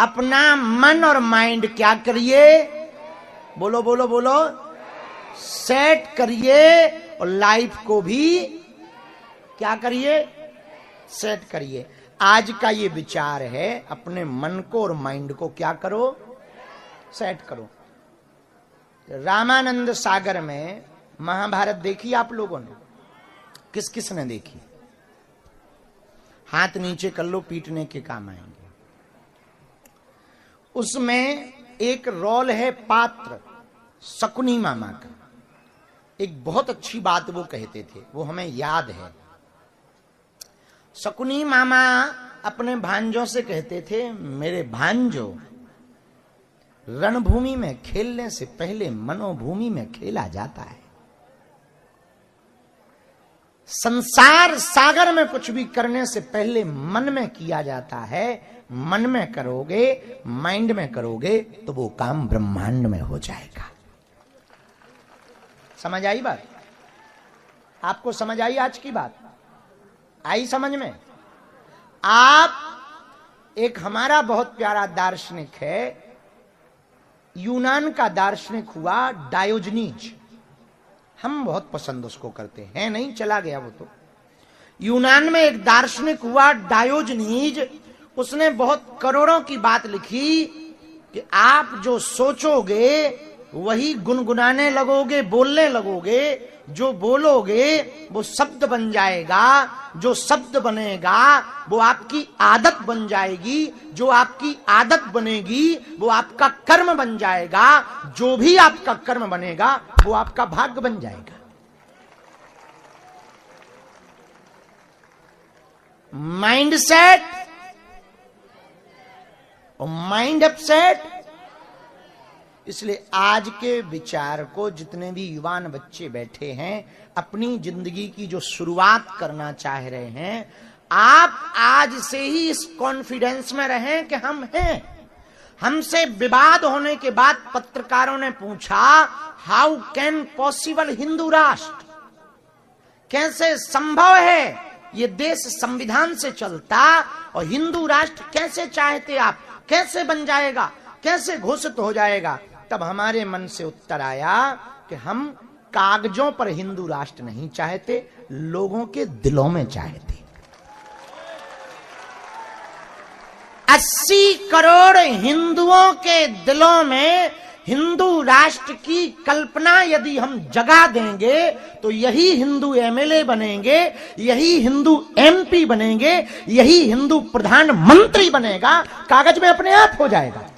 अपना मन और माइंड क्या करिए, बोलो बोलो बोलो, सेट करिए। और लाइफ को भी क्या करिए, सेट करिए। आज का ये विचार है, अपने मन को और माइंड को क्या करो, सेट करो। रामानंद सागर में महाभारत देखी आप लोगों ने? किस किस ने देखी? हाथ नीचे कर लो, पीटने के काम आएंगे। उसमें एक रोल है पात्र शकुनी मामा का। एक बहुत अच्छी बात वो कहते थे, वो हमें याद है। शकुनी मामा अपने भांजों से कहते थे, मेरे भांजो, रणभूमि में खेलने से पहले मनोभूमि में खेला जाता है। संसार सागर में कुछ भी करने से पहले मन में किया जाता है। मन में करोगे, माइंड में करोगे तो वो काम ब्रह्मांड में हो जाएगा। समझ आई बात? आपको समझ आई आज की बात? आई समझ में? आप, एक हमारा बहुत प्यारा दार्शनिक है, यूनान का दार्शनिक हुआ डायोजनीज। हम बहुत पसंद उसको करते हैं, नहीं चला गया वो तो। यूनान में एक दार्शनिक हुआ डायोजनीज। उसने बहुत करोड़ों की बात लिखी कि आप जो सोचोगे वही गुनगुनाने लगोगे, बोलने लगोगे। जो बोलोगे वो शब्द बन जाएगा, जो शब्द बनेगा वो आपकी आदत बन जाएगी, जो आपकी आदत बनेगी वो आपका कर्म बन जाएगा, जो भी आपका कर्म बनेगा वो आपका भाग्य बन जाएगा। माइंड सेट और माइंड अपसेट। इसलिए आज के विचार को जितने भी युवान बच्चे बैठे हैं, अपनी जिंदगी की जो शुरुआत करना चाह रहे हैं, आप आज से ही इस कॉन्फिडेंस में रहें कि हम हैं। हमसे विवाद होने के बाद पत्रकारों ने पूछा, हाउ कैन पॉसिबल हिंदू राष्ट्र, कैसे संभव है ये देश संविधान से चलता और हिंदू राष्ट्र कैसे चाहते आप, कैसे बन जाएगा, कैसे घोषित हो जाएगा? तब हमारे मन से उत्तर आया कि हम कागजों पर हिंदू राष्ट्र नहीं चाहते, लोगों के दिलों में चाहते। 80 करोड़ हिंदुओं के दिलों में हिंदू राष्ट्र की कल्पना यदि हम जगा देंगे तो यही हिंदू एमएलए बनेंगे, यही हिंदू एमपी बनेंगे, यही हिंदू प्रधानमंत्री बनेगा। कागज में अपने आप हो जाएगा।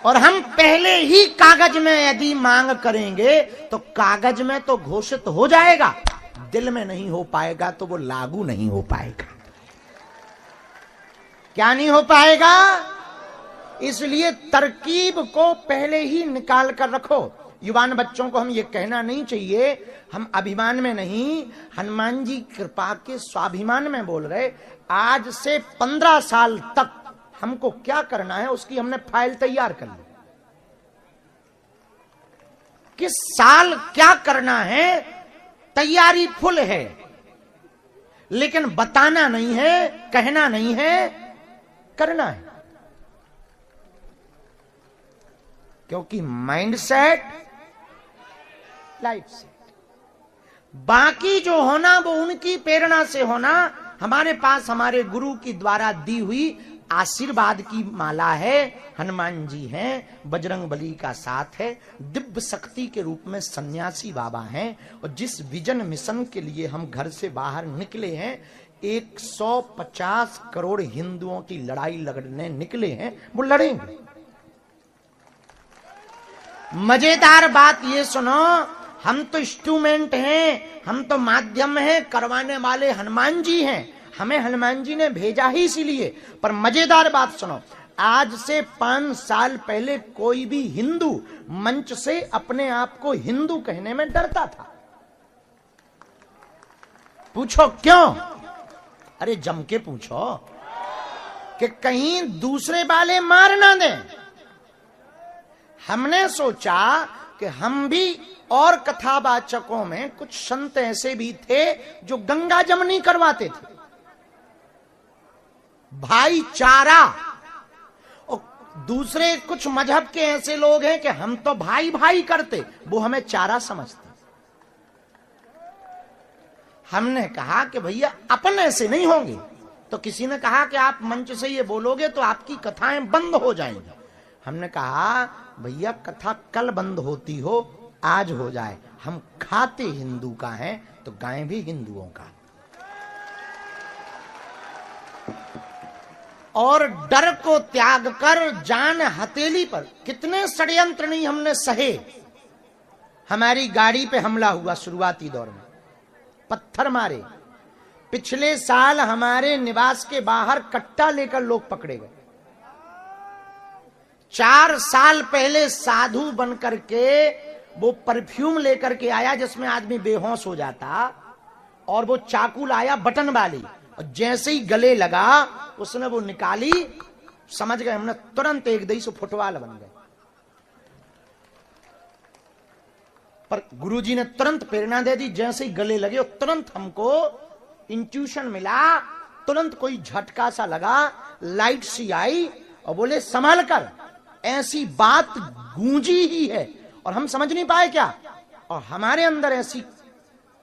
और हम पहले ही कागज में यदि मांग करेंगे तो कागज में तो घोषित हो जाएगा, दिल में नहीं हो पाएगा तो वो लागू नहीं हो पाएगा। क्या नहीं हो पाएगा? इसलिए तरकीब को पहले ही निकाल कर रखो। युवान बच्चों को हम ये कहना नहीं चाहिए, हम अभिमान में नहीं, हनुमान जी कृपा के स्वाभिमान में बोल रहे। आज से 15 साल तक हमको क्या करना है उसकी हमने फाइल तैयार कर ली। किस साल क्या करना है तैयारी फुल है, लेकिन बताना नहीं है, कहना नहीं है, करना है। क्योंकि माइंड सेट, लाइफ सेट। बाकी जो होना वो उनकी प्रेरणा से होना। हमारे पास हमारे गुरु की द्वारा दी हुई आशीर्वाद की माला है। हनुमान जी हैं, बजरंगबली का साथ है, दिव्य शक्ति के रूप में सन्यासी बाबा हैं। और जिस विजन मिशन के लिए हम घर से बाहर निकले हैं, 150 करोड़ हिंदुओं की लड़ाई लड़ने निकले हैं, वो लड़ेंगे। मजेदार बात ये सुनो, हम तो इंस्ट्रूमेंट हैं, हम तो माध्यम हैं, करवाने वाले हनुमान जी हैं। हमें हनुमान जी ने भेजा ही इसीलिए। पर मजेदार बात सुनो, आज से 5 साल पहले कोई भी हिंदू मंच से अपने आप को हिंदू कहने में डरता था। पूछो क्यों? अरे जम के पूछो कि कहीं दूसरे वाले मार ना दें। हमने सोचा कि हम भी, और कथावाचकों में कुछ संत ऐसे भी थे जो गंगा जमनी करवाते थे। भाईचारा। और दूसरे कुछ मजहब के ऐसे लोग हैं कि हम तो भाई भाई करते, वो हमें चारा समझते। हमने कहा कि भैया अपन ऐसे नहीं होंगे। तो किसी ने कहा कि आप मंच से ये बोलोगे तो आपकी कथाएं बंद हो जाएंगी। हमने कहा भैया कथा कल बंद होती हो, आज हो जाए। हम खाते हिंदू का हैं तो गाएं भी हिंदुओं का। और डर को त्याग कर जान हथेली पर, कितने षड्यंत्र नहीं हमने सहे। हमारी गाड़ी पे हमला हुआ शुरुआती दौर में, पत्थर मारे। पिछले साल हमारे निवास के बाहर कट्टा लेकर लोग पकड़े गए। 4 साल पहले साधु बनकर के वो परफ्यूम लेकर के आया जिसमें आदमी बेहोश हो जाता, और वो चाकू लाया बटन वाली, और जैसे ही गले लगा उसने वो निकाली। समझ गए हमने, तुरंत एक दही से फुटवाल बन गए। पर गुरुजी ने तुरंत प्रेरणा दे दी, जैसे ही गले लगे तुरंत हमको इंट्यूशन मिला, तुरंत कोई झटका सा लगा, लाइट सी आई और बोले संभल कर, ऐसी बात गूंजी ही है और हम समझ नहीं पाए क्या। और हमारे अंदर ऐसी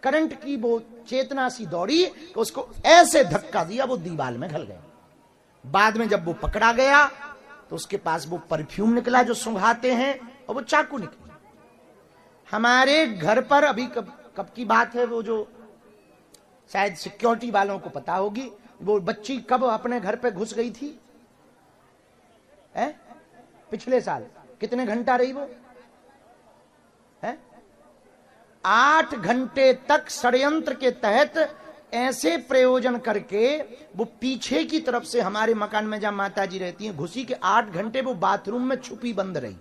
करंट की वो चेतना सी दौड़ी कि उसको ऐसे धक्का दिया, वो दीवार में घल गया। बाद में जब वो पकड़ा गया तो उसके पास वो परफ्यूम निकला जो सुंघाते हैं, और वो चाकू निकली। हमारे घर पर अभी कब की बात है, वो जो शायद सिक्योरिटी वालों को पता होगी, वो बच्ची कब अपने घर पे घुस गई थी, पिछले साल। कितने घंटा रही वो? 8 घंटे तक षड्यंत्र के तहत ऐसे प्रयोजन करके वो पीछे की तरफ से हमारे मकान में जहां माता जी रहती हैं घुसी, के 8 घंटे वो बाथरूम में छुपी बंद रही।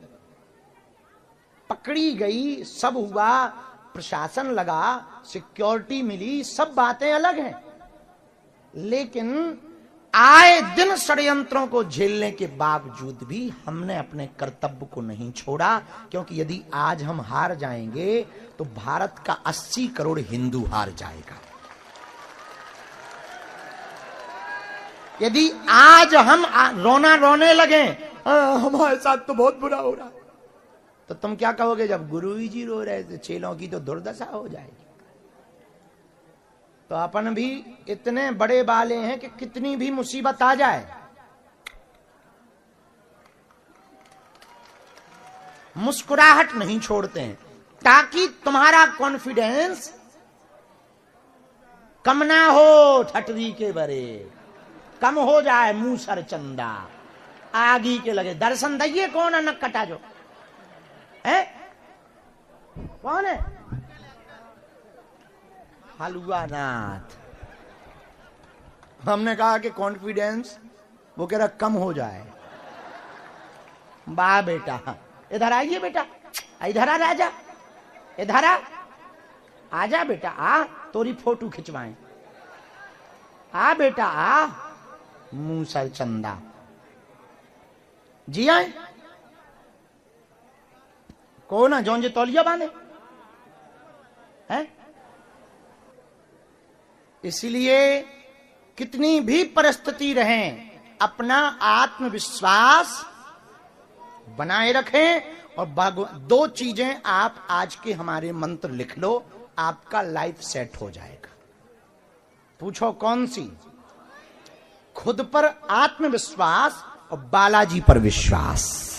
पकड़ी गई, सब हुआ, प्रशासन लगा, सिक्योरिटी मिली, सब बातें अलग हैं। लेकिन आए दिन षड्यंत्रों को झेलने के बावजूद भी हमने अपने कर्तव्य को नहीं छोड़ा, क्योंकि यदि आज हम हार जाएंगे तो भारत का 80 करोड़ हिंदू हार जाएगा। यदि आज हम रोने लगे, हमारे साथ तो बहुत बुरा हो रहा है, तो तुम क्या कहोगे? जब गुरु जी रो रहे थे, चेलों की तो दुर्दशा हो जाएगी। तो अपन भी इतने बड़े वाले हैं कि कितनी भी मुसीबत आ जाए, मुस्कुराहट नहीं छोड़ते हैं, ताकि तुम्हारा कॉन्फिडेंस कम ना हो। ठटरी के बरे कम हो जाए, मुंह सर चंदा आगी के लगे। दर्शन दइए, कौन है नक्कटा जो है? कौन है? हलुआ नाथ। हमने कहा कि कॉन्फिडेंस, वो कह रहा कम हो जाए। वाह बेटा, इधर आइए बेटा, इधर आ राजा, इधर आ जा बेटा, आ तोरी फोटो खिंचवाएं। आ बेटा आ, मुंह सर चंदा जी आए। कौन है जौन जे तौलिया बांधे हैं? इसलिए कितनी भी परिस्थिति रहे, अपना आत्मविश्वास बनाए रखें। और 2 चीजें आप आज के हमारे मंत्र लिख लो, आपका लाइफ सेट हो जाएगा। पूछो कौन सी? खुद पर आत्मविश्वास और बालाजी पर विश्वास।